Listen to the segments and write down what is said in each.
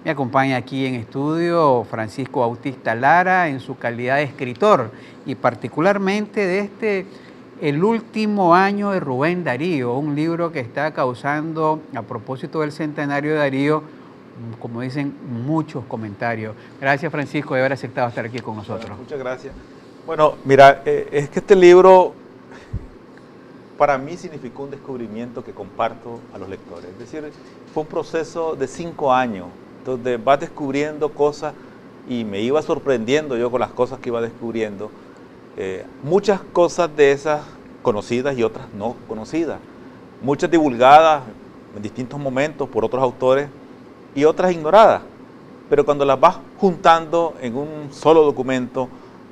Me acompaña aquí en estudio Francisco Bautista Lara en su calidad de escritor y particularmente de El último año de Rubén Darío, un libro que está causando, a propósito del centenario de Darío, como dicen, muchos comentarios. Gracias, Francisco, de haber aceptado estar aquí con nosotros. Bueno, muchas gracias. Bueno, mira, es que este libro para mí significó un descubrimiento que comparto a los lectores. Es decir, fue un proceso de 5 años, donde vas descubriendo cosas y me iba sorprendiendo yo con las cosas que iba descubriendo. Muchas cosas de esas conocidas y otras no conocidas. Muchas divulgadas en distintos momentos por otros autores y otras ignoradas. Pero cuando las vas juntando en un solo documento,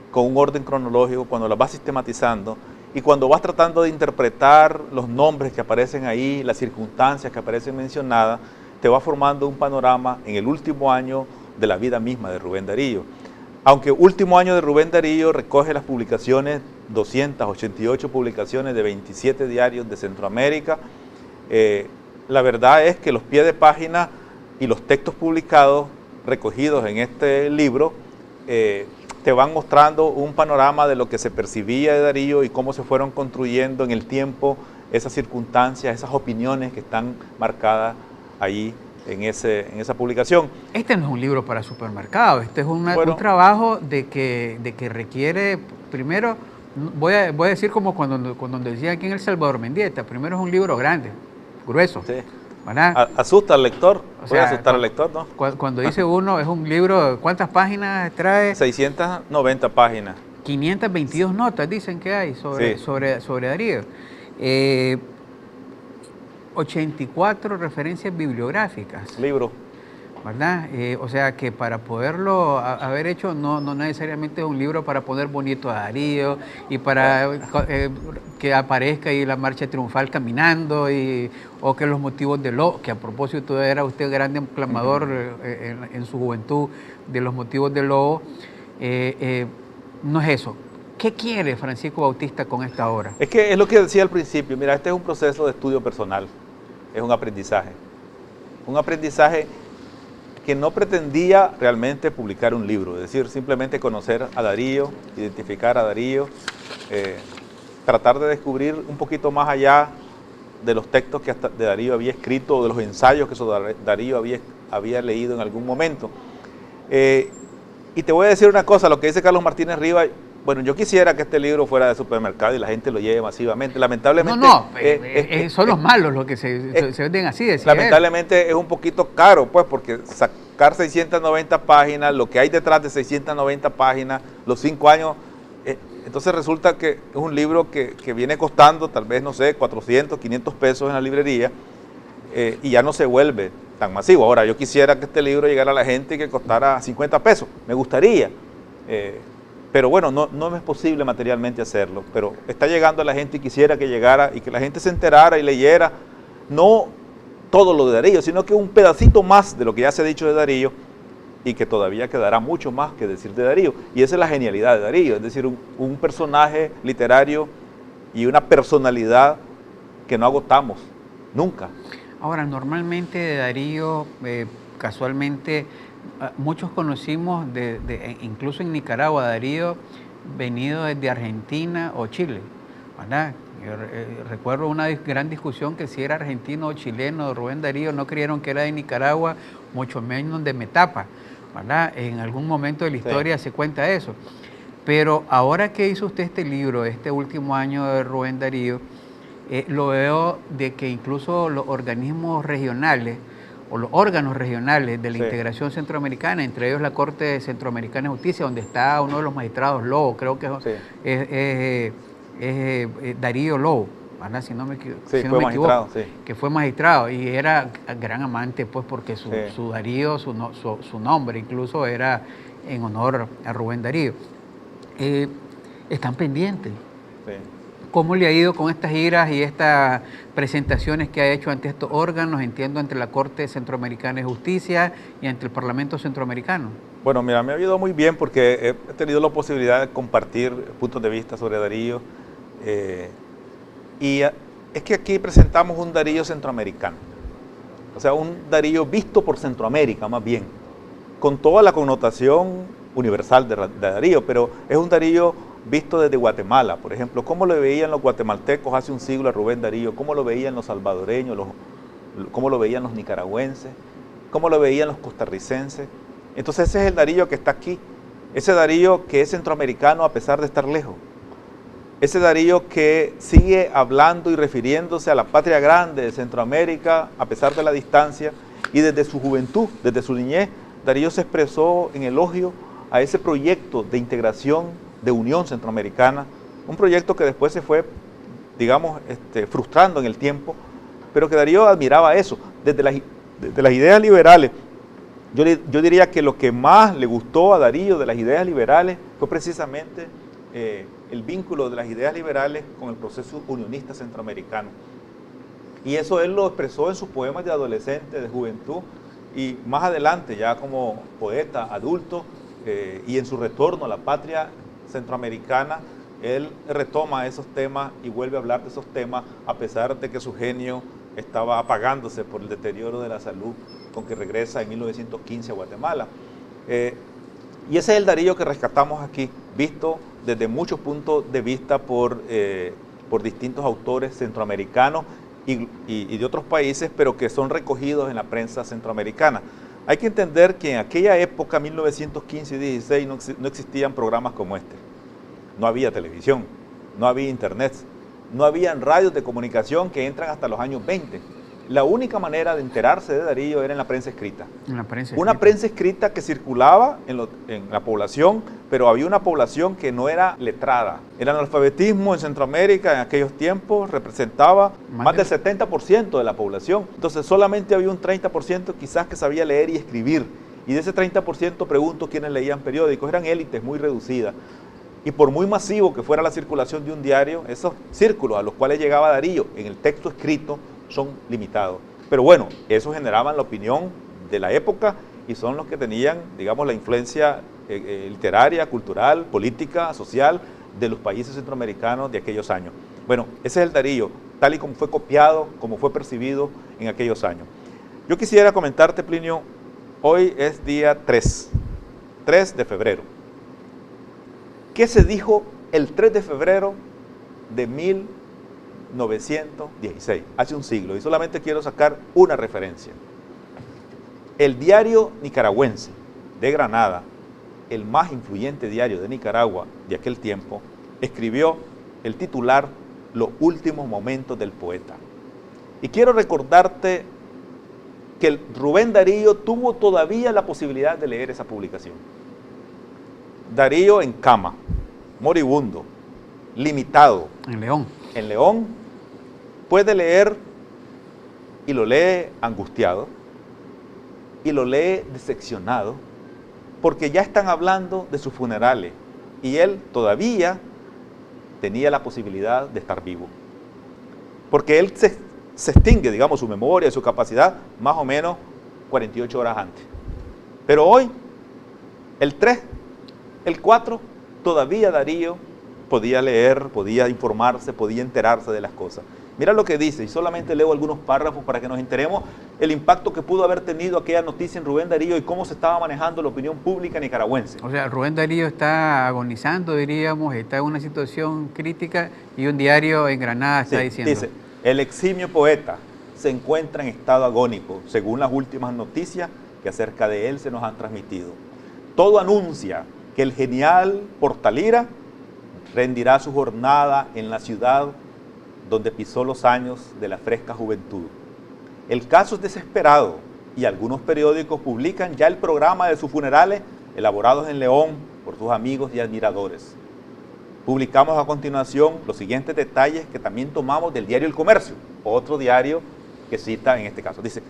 con un orden cronológico, cuando las vas sistematizando y cuando vas tratando de interpretar los nombres que aparecen ahí, las circunstancias que aparecen mencionadas, te va formando un panorama en el último año de la vida misma de Rubén Darío. Aunque último año de Rubén Darío recoge las publicaciones, 288 publicaciones de 27 diarios de Centroamérica, la verdad es que los pies de página y los textos publicados recogidos en este libro te van mostrando un panorama de lo que se percibía de Darío y cómo se fueron construyendo en el tiempo esas circunstancias, esas opiniones que están marcadas ahí en esa publicación. Este no es un libro para supermercado, este es un trabajo de que requiere, primero, voy a decir como cuando decía aquí en El Salvador Mendieta, primero es un libro grande, grueso. Sí. Asusta al lector, puede asustar al lector, ¿no? Cuando dice uno, es un libro, ¿cuántas páginas trae? 690 páginas. 522 notas dicen que hay sobre Darío. 84 referencias bibliográficas. Libro. ¿Verdad? O sea que para poderlo haber hecho no necesariamente es un libro para poner bonito a Darío y para que aparezca ahí la marcha triunfal caminando o que los motivos de Lobo, que a propósito era usted grande clamador en su juventud de los motivos de Lobo, no es eso. ¿Qué quiere Francisco Bautista con esta obra? Es que es lo que decía al principio, mira, este es un proceso de estudio personal, es un aprendizaje que no pretendía realmente publicar un libro, es decir, simplemente conocer a Darío, identificar a Darío, tratar de descubrir un poquito más allá de los textos que de Darío había escrito o de los ensayos que Darío había leído en algún momento. Y te voy a decir una cosa, lo que dice Carlos Martínez Rivas, bueno, yo quisiera que este libro fuera de supermercado y la gente lo lleve masivamente. Lamentablemente... son los malos los que se venden así. Lamentablemente es un poquito caro, pues, porque sacar 690 páginas, lo que hay detrás de 690 páginas, los 5 años, entonces resulta que es un libro que viene costando tal vez, no sé, 400, 500 pesos en la librería y ya no se vuelve tan masivo. Ahora, yo quisiera que este libro llegara a la gente y que costara 50 pesos, me gustaría. Pero bueno, no es posible materialmente hacerlo, pero está llegando a la gente y quisiera que llegara y que la gente se enterara y leyera, no todo lo de Darío, sino que un pedacito más de lo que ya se ha dicho de Darío y que todavía quedará mucho más que decir de Darío. Y esa es la genialidad de Darío, es decir, un personaje literario y una personalidad que no agotamos nunca. Ahora, normalmente de Darío, casualmente... muchos conocimos, incluso en Nicaragua, Darío venido desde Argentina o Chile, ¿verdad? Yo recuerdo una gran discusión que si era argentino o chileno, Rubén Darío no creyeron que era de Nicaragua, mucho menos de Metapa, ¿verdad? En algún momento de la historia se cuenta eso. Pero ahora que hizo usted este libro, este último año de Rubén Darío, lo veo de que incluso los organismos regionales o los órganos regionales de la integración centroamericana, entre ellos la Corte Centroamericana de Justicia, donde está uno de los magistrados Lobo, creo que es Darío Lobo, ¿verdad? Si no me equivoco, que fue magistrado y era gran amante, pues porque su Darío, su nombre incluso era en honor a Rubén Darío. Están pendientes. ¿Cómo le ha ido con estas giras y estas presentaciones que ha hecho ante estos órganos, entiendo, ante la Corte Centroamericana de Justicia y ante el Parlamento Centroamericano? Bueno, mira, me ha ido muy bien porque he tenido la posibilidad de compartir puntos de vista sobre Darío. Y es que aquí presentamos un Darío centroamericano. O sea, un Darío visto por Centroamérica, más bien. con toda la connotación universal de Darío, pero es un Darío visto desde Guatemala, por ejemplo, cómo lo veían los guatemaltecos hace un siglo a Rubén Darío, cómo lo veían los salvadoreños, cómo lo veían los nicaragüenses, cómo lo veían los costarricenses. Entonces ese es el Darío que está aquí, ese Darío que es centroamericano a pesar de estar lejos, ese Darío que sigue hablando y refiriéndose a la patria grande de Centroamérica a pesar de la distancia, y desde su juventud, desde su niñez, Darío se expresó en elogio a ese proyecto de integración, de unión centroamericana, un proyecto que después se fue, digamos, frustrando en el tiempo, pero que Darío admiraba eso, desde las ideas liberales. Yo diría que lo que más le gustó a Darío de las ideas liberales fue precisamente el vínculo de las ideas liberales con el proceso unionista centroamericano. Y eso él lo expresó en sus poemas de adolescente, de juventud, y más adelante, ya como poeta adulto, y en su retorno a la patria centroamericana, él retoma esos temas y vuelve a hablar de esos temas, a pesar de que su genio estaba apagándose por el deterioro de la salud, con que regresa en 1915 a Guatemala. Y ese es el Darío que rescatamos aquí, visto desde muchos puntos de vista por distintos autores centroamericanos y de otros países, pero que son recogidos en la prensa centroamericana. Hay que entender que en aquella época, 1915 y 16, no existían programas como este. No había televisión, no había internet, no habían radios de comunicación que entran hasta los años 20. La única manera de enterarse de Darío era en la prensa escrita. Una prensa escrita que circulaba en la población, pero había una población que no era letrada. El analfabetismo en Centroamérica en aquellos tiempos representaba más del 70% de la población. Entonces solamente había un 30% quizás que sabía leer y escribir. Y de ese 30% pregunto quiénes leían periódicos. Eran élites muy reducidas. Y por muy masivo que fuera la circulación de un diario, esos círculos a los cuales llegaba Darío en el texto escrito son limitados. Pero bueno, eso generaban la opinión de la época y son los que tenían, digamos, la influencia literaria, cultural, política, social de los países centroamericanos de aquellos años. Bueno, ese es el Darío, tal y como fue copiado, como fue percibido en aquellos años. Yo quisiera comentarte, Plinio, hoy es día 3 de febrero. ¿Qué se dijo el 3 de febrero de 1916, hace un siglo? Y solamente quiero sacar una referencia. El diario nicaragüense de Granada, el más influyente diario de Nicaragua de aquel tiempo, escribió el titular Los últimos momentos del poeta. Y quiero recordarte que Rubén Darío tuvo todavía la posibilidad de leer esa publicación. Darío en cama, moribundo, limitado. En León. En León, puede leer y lo lee angustiado y lo lee decepcionado porque ya están hablando de sus funerales y él todavía tenía la posibilidad de estar vivo. Porque él se extingue, digamos, su memoria, su capacidad, más o menos 48 horas antes. Pero hoy, el 3, el 4, todavía Darío podía leer, podía informarse, podía enterarse de las cosas. Mira lo que dice, y solamente leo algunos párrafos para que nos enteremos el impacto que pudo haber tenido aquella noticia en Rubén Darío y cómo se estaba manejando la opinión pública nicaragüense. O sea, Rubén Darío está agonizando, diríamos, está en una situación crítica y un diario en Granada está diciendo. Dice, el eximio poeta se encuentra en estado agónico, según las últimas noticias que acerca de él se nos han transmitido. Todo anuncia que el genial Portalira rendirá su jornada en la ciudad donde pisó los años de la fresca juventud. El caso es desesperado y algunos periódicos publican ya el programa de sus funerales elaborados en León por sus amigos y admiradores. Publicamos a continuación los siguientes detalles que también tomamos del diario El Comercio, otro diario que cita en este caso. Dice,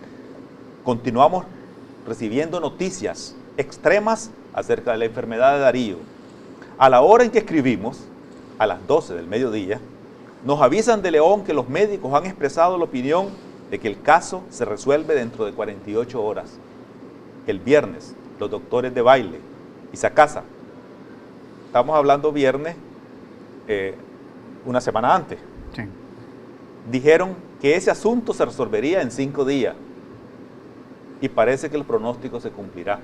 continuamos recibiendo noticias extremas acerca de la enfermedad de Darío. A la hora en que escribimos, a las 12 del mediodía, nos avisan de León que los médicos han expresado la opinión de que el caso se resuelve dentro de 48 horas. El viernes, los doctores de Baile y Sacasa, estamos hablando viernes, una semana antes, Sí. dijeron que ese asunto se resolvería en 5 días y parece que el pronóstico se cumplirá.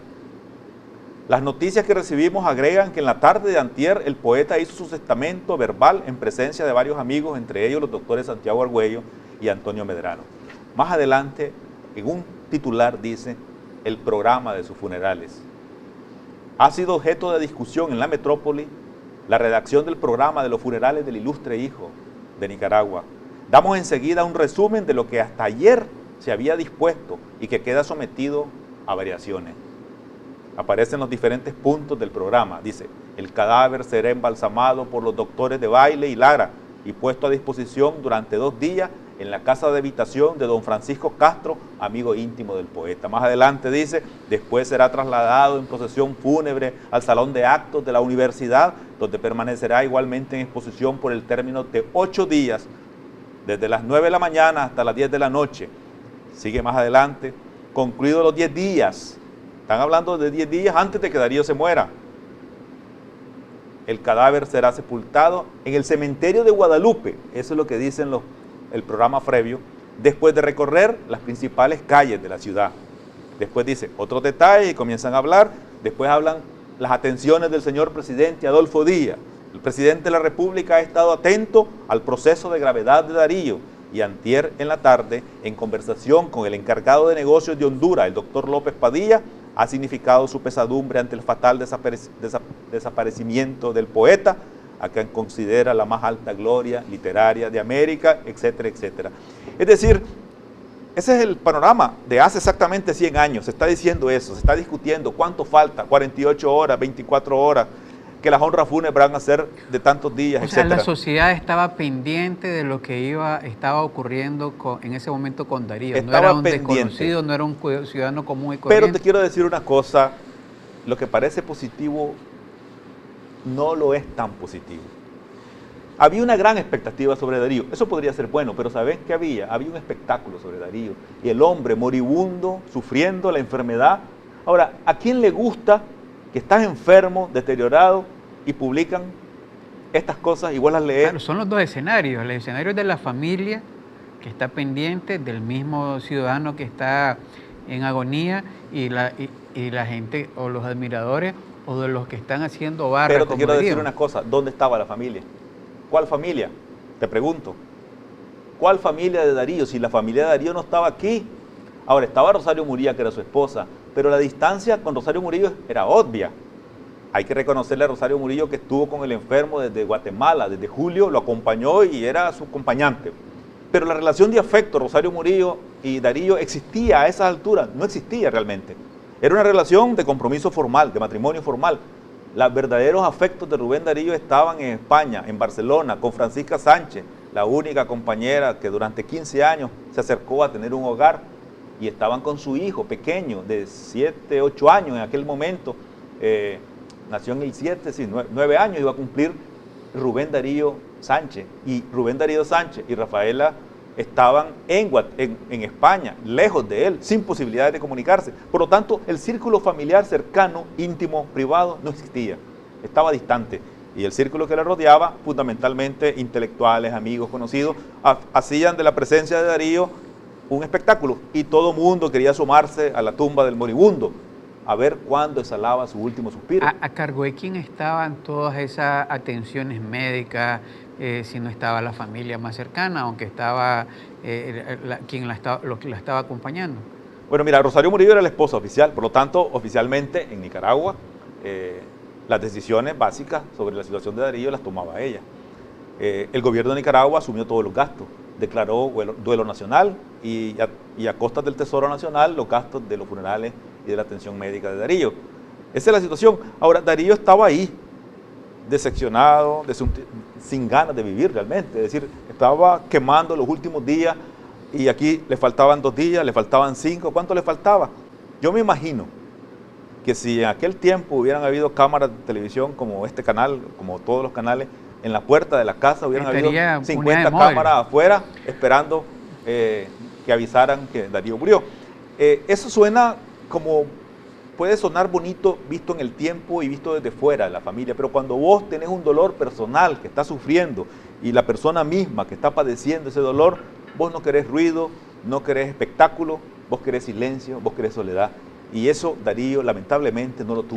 Las noticias que recibimos agregan que en la tarde de antier el poeta hizo su testamento verbal en presencia de varios amigos, entre ellos los doctores Santiago Argüello y Antonio Medrano. Más adelante, en un titular dice, el programa de sus funerales. Ha sido objeto de discusión en la metrópoli la redacción del programa de los funerales del ilustre hijo de Nicaragua. Damos enseguida un resumen de lo que hasta ayer se había dispuesto y que queda sometido a variaciones. Aparecen los diferentes puntos del programa. Dice, el cadáver será embalsamado por los doctores de Baile y Lara y puesto a disposición durante 2 días en la casa de habitación de don Francisco Castro, amigo íntimo del poeta. Más adelante dice, después será trasladado en procesión fúnebre al salón de actos de la universidad, donde permanecerá igualmente en exposición por el término de 8 días, desde las 9 de la mañana hasta las 10 de la noche. Sigue más adelante, concluidos los 10 días, están hablando de 10 días antes de que Darío se muera. El cadáver será sepultado en el cementerio de Guadalupe, eso es lo que dicen el programa previo, después de recorrer las principales calles de la ciudad. Después dice otros detalles y comienzan a hablar, después hablan las atenciones del señor presidente Adolfo Díaz. El presidente de la República ha estado atento al proceso de gravedad de Darío y antier en la tarde, en conversación con el encargado de negocios de Honduras, el doctor López Padilla, ha significado su pesadumbre ante el fatal desaparecimiento del poeta, a quien considera la más alta gloria literaria de América, etcétera, etcétera. Es decir, ese es el panorama de hace exactamente 100 años, se está diciendo eso, se está discutiendo cuánto falta, 48 horas, 24 horas, que las honras fúnebres van a ser de tantos días, etcétera. O sea, la sociedad estaba pendiente de lo que estaba ocurriendo en ese momento con Darío. No era un desconocido, no era un ciudadano común y corriente. Pero te quiero decir una cosa, lo que parece positivo no lo es tan positivo. Había una gran expectativa sobre Darío, eso podría ser bueno, pero ¿saben qué había? Había un espectáculo sobre Darío, y el hombre moribundo, sufriendo la enfermedad. Ahora, ¿a quién le gusta que estás enfermo, deteriorado, y publican estas cosas y vos las lees? Claro, son los dos escenarios, el escenario de la familia, que está pendiente, del mismo ciudadano que está en agonía, y la gente, o los admiradores, o de los que están haciendo barra. Pero te quiero decir una cosa, ¿dónde estaba la familia? ¿Cuál familia? Te pregunto. ¿Cuál familia de Darío? Si la familia de Darío no estaba aquí. Ahora, estaba Rosario Murillo, que era su esposa, pero la distancia con Rosario Murillo era obvia. Hay que reconocerle a Rosario Murillo que estuvo con el enfermo desde Guatemala, desde julio, lo acompañó y era su acompañante. Pero la relación de afecto Rosario Murillo y Darío existía a esas alturas, no existía realmente. Era una relación de compromiso formal, de matrimonio formal. Los verdaderos afectos de Rubén Darío estaban en España, en Barcelona, con Francisca Sánchez, la única compañera que durante 15 años se acercó a tener un hogar, y estaban con su hijo pequeño, de 7, 8 años en aquel momento, nació en el 7, sí, 9 años iba a cumplir Rubén Darío Sánchez, y Rubén Darío Sánchez y Rafaela estaban en España, lejos de él, sin posibilidades de comunicarse. Por lo tanto, el círculo familiar cercano, íntimo, privado, no existía, estaba distante. Y el círculo que le rodeaba, fundamentalmente intelectuales, amigos, conocidos, hacían de la presencia de Darío un espectáculo, y todo mundo quería asomarse a la tumba del moribundo, a ver cuándo exhalaba su último suspiro. ¿A cargo de quién estaban todas esas atenciones médicas, si no estaba la familia más cercana, aunque estaba quien la estaba acompañando? Bueno, mira, Rosario Murillo era la esposa oficial, por lo tanto, oficialmente en Nicaragua, las decisiones básicas sobre la situación de Darío las tomaba ella. El gobierno de Nicaragua asumió todos los gastos, declaró duelo nacional y a costas del Tesoro Nacional los gastos de los funerales y de la atención médica de Darío. Esa es la situación. Ahora, Darío estaba ahí, decepcionado, sin ganas de vivir realmente, es decir, estaba quemando los últimos días, y aquí le faltaban 2 días, le faltaban 5, ¿cuánto le faltaba? Yo me imagino que si en aquel tiempo hubieran habido cámaras de televisión como este canal, como todos los canales, en la puerta de la casa hubieran habido 50 cámaras afuera esperando que avisaran que Darío murió. Eso suena como, puede sonar bonito visto en el tiempo y visto desde fuera de la familia, pero cuando vos tenés un dolor personal que está sufriendo y la persona misma que está padeciendo ese dolor, vos no querés ruido, no querés espectáculo, vos querés silencio, vos querés soledad. Y eso Darío lamentablemente no lo tuvo.